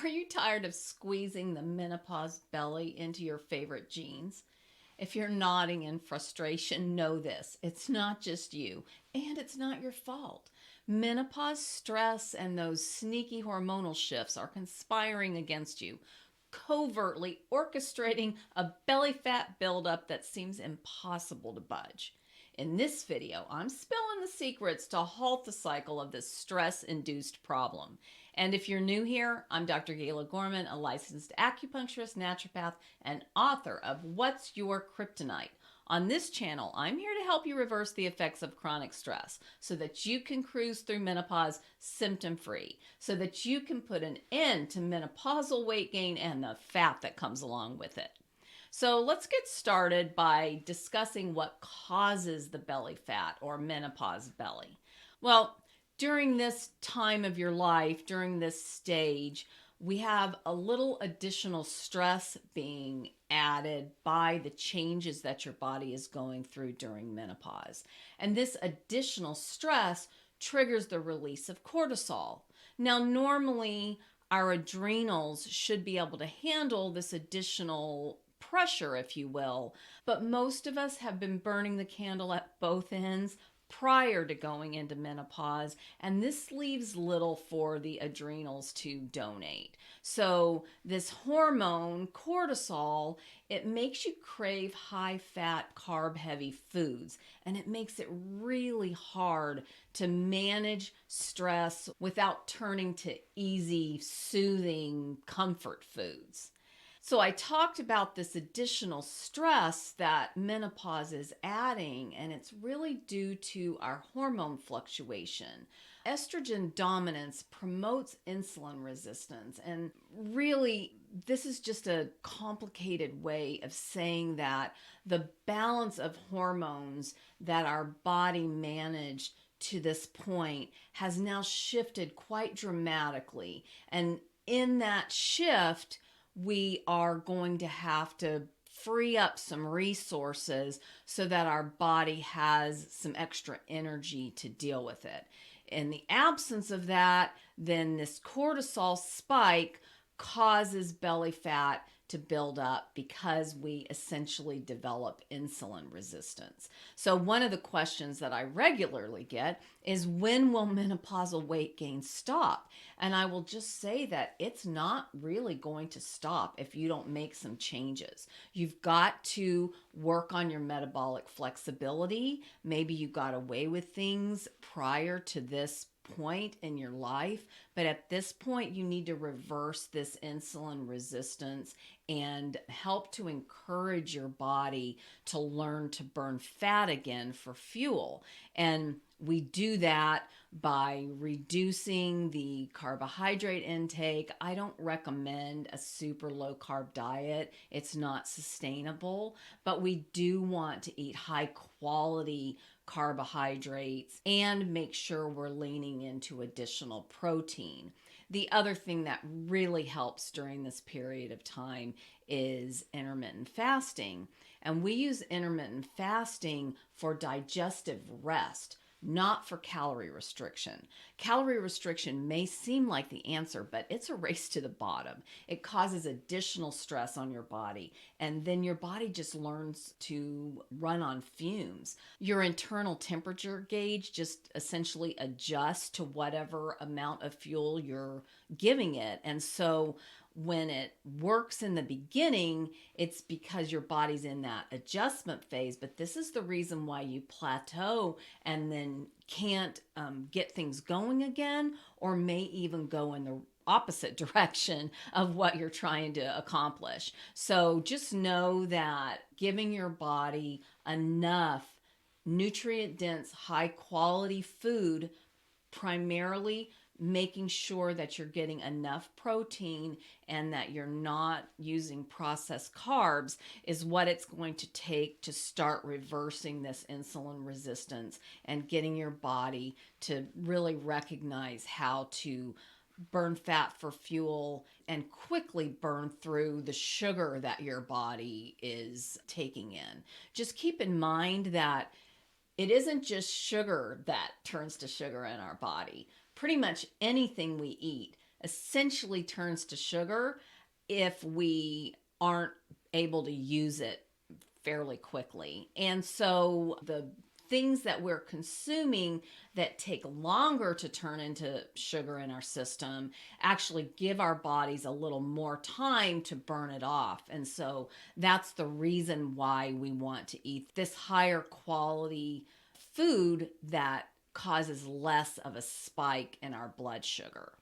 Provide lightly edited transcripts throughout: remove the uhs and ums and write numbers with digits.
Are you tired of squeezing the menopause belly into your favorite jeans? If you're nodding in frustration, know this. It's not just you, and it's not your fault. Menopause stress and those sneaky hormonal shifts are conspiring against you, covertly orchestrating a belly fat buildup that seems impossible to budge. In this video, I'm spilling the secrets to halt the cycle of this stress-induced problem. And if you're new here, I'm Dr. Gayla Gorman, a licensed acupuncturist, naturopath, and author of What's Your Kryptonite? On this channel, I'm here to help you reverse the effects of chronic stress so that you can cruise through menopause symptom-free, so that you can put an end to menopausal weight gain and the fat that comes along with it. So let's get started by discussing what causes the belly fat or menopause belly. Well, during this time of your life, during this stage, we have a little additional stress being added by the changes that your body is going through during menopause. And this additional stress triggers the release of cortisol. Now, normally, our adrenals should be able to handle this additional pressure, if you will, but most of us have been burning the candle at both ends prior to going into menopause, and this leaves little for the adrenals to donate. So this hormone, cortisol, it makes you crave high-fat, carb-heavy foods, and it makes it really hard to manage stress without turning to easy, soothing comfort foods. So I talked about this additional stress that menopause is adding, and it's really due to our hormone fluctuation. Estrogen dominance promotes insulin resistance, and really, this is just a complicated way of saying that the balance of hormones that our body managed to this point has now shifted quite dramatically. And in that shift, we are going to have to free up some resources so that our body has some extra energy to deal with it. In the absence of that, then this cortisol spike causes belly fat to build up because we essentially develop insulin resistance. So one of the questions that I regularly get is, when will menopausal weight gain stop? And I will just say that it's not really going to stop if you don't make some changes. You've got to work on your metabolic flexibility. Maybe you got away with things prior to this point in your life, but at this point you need to reverse this insulin resistance and help to encourage your body to learn to burn fat again for fuel. And we do that by reducing the carbohydrate intake. I don't recommend a super low carb diet. It's not sustainable, but we do want to eat high quality carbohydrates and make sure we're leaning into additional protein. The other thing that really helps during this period of time is intermittent fasting. And we use intermittent fasting for digestive rest, not for calorie restriction. Calorie restriction may seem like the answer, but it's a race to the bottom. It causes additional stress on your body, and then your body just learns to run on fumes. Your internal temperature gauge just essentially adjusts to whatever amount of fuel you're giving it. And so when it works in the beginning, it's because your body's in that adjustment phase. But this is the reason why you plateau and then can't get things going again, or may even go in the opposite direction of what you're trying to accomplish. So just know that giving your body enough nutrient-dense, high-quality food, primarily making sure that you're getting enough protein and that you're not using processed carbs, is what it's going to take to start reversing this insulin resistance and getting your body to really recognize how to burn fat for fuel and quickly burn through the sugar that your body is taking in. Just keep in mind that it isn't just sugar that turns to sugar in our body. Pretty much anything we eat, essentially turns to sugar if we aren't able to use it fairly quickly. And so the things that we're consuming that take longer to turn into sugar in our system actually give our bodies a little more time to burn it off. And so that's the reason why we want to eat this higher quality food that causes less of a spike in our blood sugar.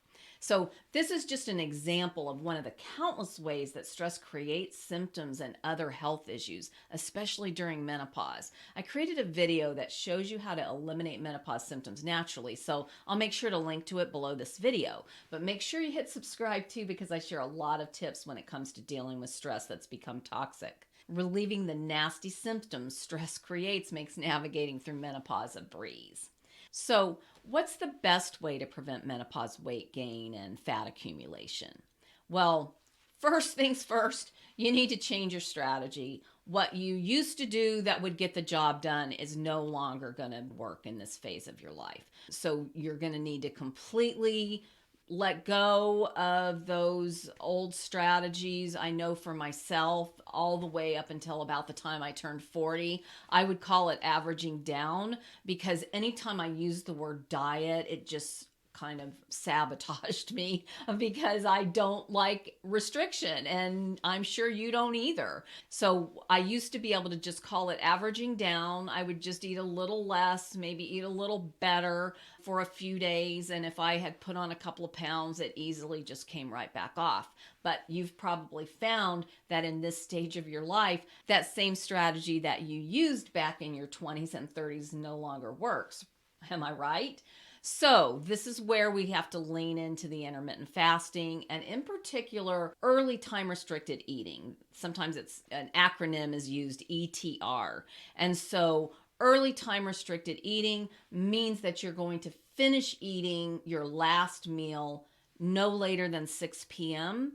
So this is just an example of one of the countless ways that stress creates symptoms and other health issues, especially during menopause. I created a video that shows you how to eliminate menopause symptoms naturally, so I'll make sure to link to it below this video. But make sure you hit subscribe too, because I share a lot of tips when it comes to dealing with stress that's become toxic. Relieving the nasty symptoms stress creates makes navigating through menopause a breeze. So, what's the best way to prevent menopause weight gain and fat accumulation? Well, first things first, you need to change your strategy. What you used to do that would get the job done is no longer going to work in this phase of your life. So, you're going to need to completely let go of those old strategies. I know for myself, all the way up until about the time I turned 40, I would call it averaging down, because anytime I used the word diet, it just kind of sabotaged me, because I don't like restriction, and I'm sure you don't either. So I used to be able to just call it averaging down. I would just eat a little less, maybe eat a little better for a few days, and if I had put on a couple of pounds, it easily just came right back off. But you've probably found that in this stage of your life, that same strategy that you used back in your 20s and 30s no longer works. Am I right? So this is where we have to lean into the intermittent fasting, and in particular, early time restricted eating. Sometimes it's an acronym is used, ETR. And so early time restricted eating means that you're going to finish eating your last meal no later than 6 p.m.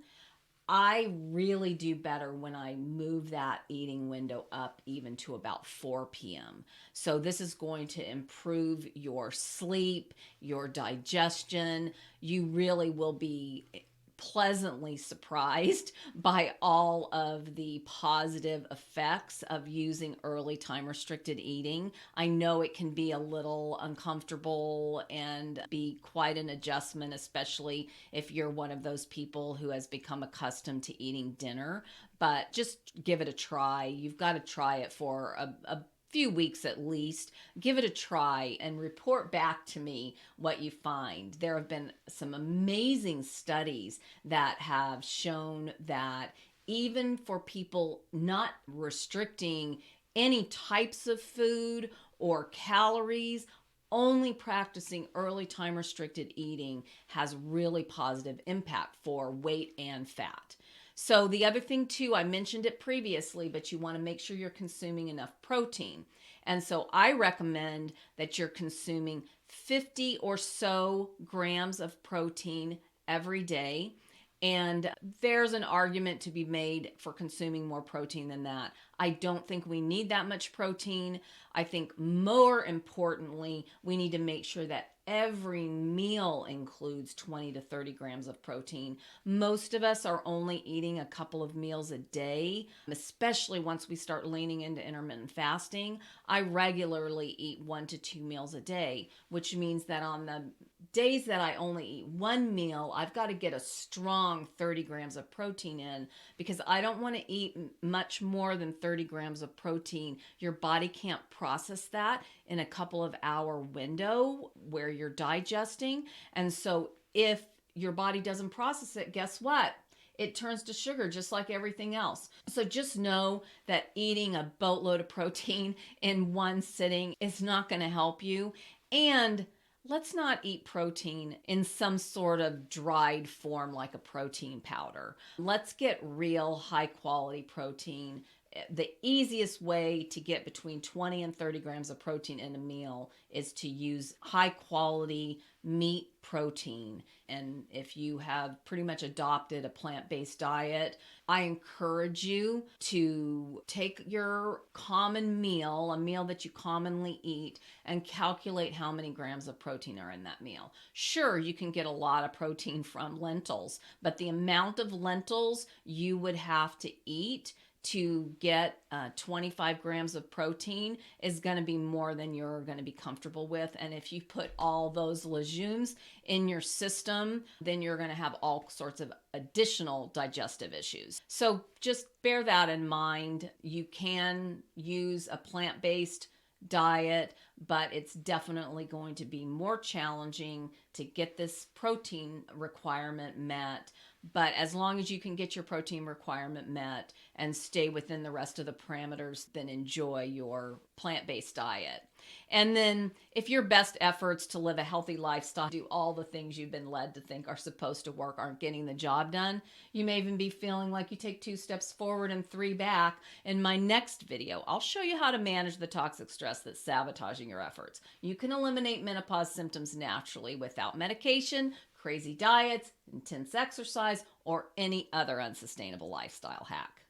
I really do better when I move that eating window up even to about 4 p.m. So this is going to improve your sleep, your digestion. You really will be pleasantly surprised by all of the positive effects of using early time restricted eating. I know it can be a little uncomfortable and be quite an adjustment, especially if you're one of those people who has become accustomed to eating dinner, but just give it a try. You've got to try it for a few weeks at least. Give it a try and report back to me what you find. There have been some amazing studies that have shown that even for people not restricting any types of food or calories, only practicing early time restricted eating has really positive impact for weight and fat. So the other thing too, I mentioned it previously, but you want to make sure you're consuming enough protein. And so I recommend that you're consuming 50 or so grams of protein every day. And there's an argument to be made for consuming more protein than that. I don't think we need that much protein. I think more importantly, we need to make sure that every meal includes 20 to 30 grams of protein. Most of us are only eating a couple of meals a day, especially once we start leaning into intermittent fasting. I regularly eat 1 to 2 meals a day, which means that on the days that I only eat one meal, I've got to get a strong 30 grams of protein in, because I don't want to eat much more than 30 grams of protein. Your body can't process that in a couple of hour window where you're digesting. And so if your body doesn't process it, guess what? It turns to sugar just like everything else. So just know that eating a boatload of protein in one sitting is not going to help you. And let's not eat protein in some sort of dried form like a protein powder. Let's get real high quality protein. The easiest way to get between 20 and 30 grams of protein in a meal is to use high quality, meat, protein. And if you have pretty much adopted a plant-based diet, I encourage you to take your common meal, a meal that you commonly eat, and calculate how many grams of protein are in that meal. Sure, you can get a lot of protein from lentils, but the amount of lentils you would have to eat to get 25 grams of protein is going to be more than you're going to be comfortable with. And if you put all those legumes in your system, then you're going to have all sorts of additional digestive issues. So just bear that in mind. You can use a plant-based diet, but it's definitely going to be more challenging to get this protein requirement met. But as long as you can get your protein requirement met and stay within the rest of the parameters, then enjoy your plant-based diet. And then if your best efforts to live a healthy lifestyle, do all the things you've been led to think are supposed to work, aren't getting the job done, you may even be feeling like you take 2 steps forward and 3 back. In my next video, I'll show you how to manage the toxic stress that's sabotaging your efforts. You can eliminate menopause symptoms naturally without medication, crazy diets, intense exercise, or any other unsustainable lifestyle hack.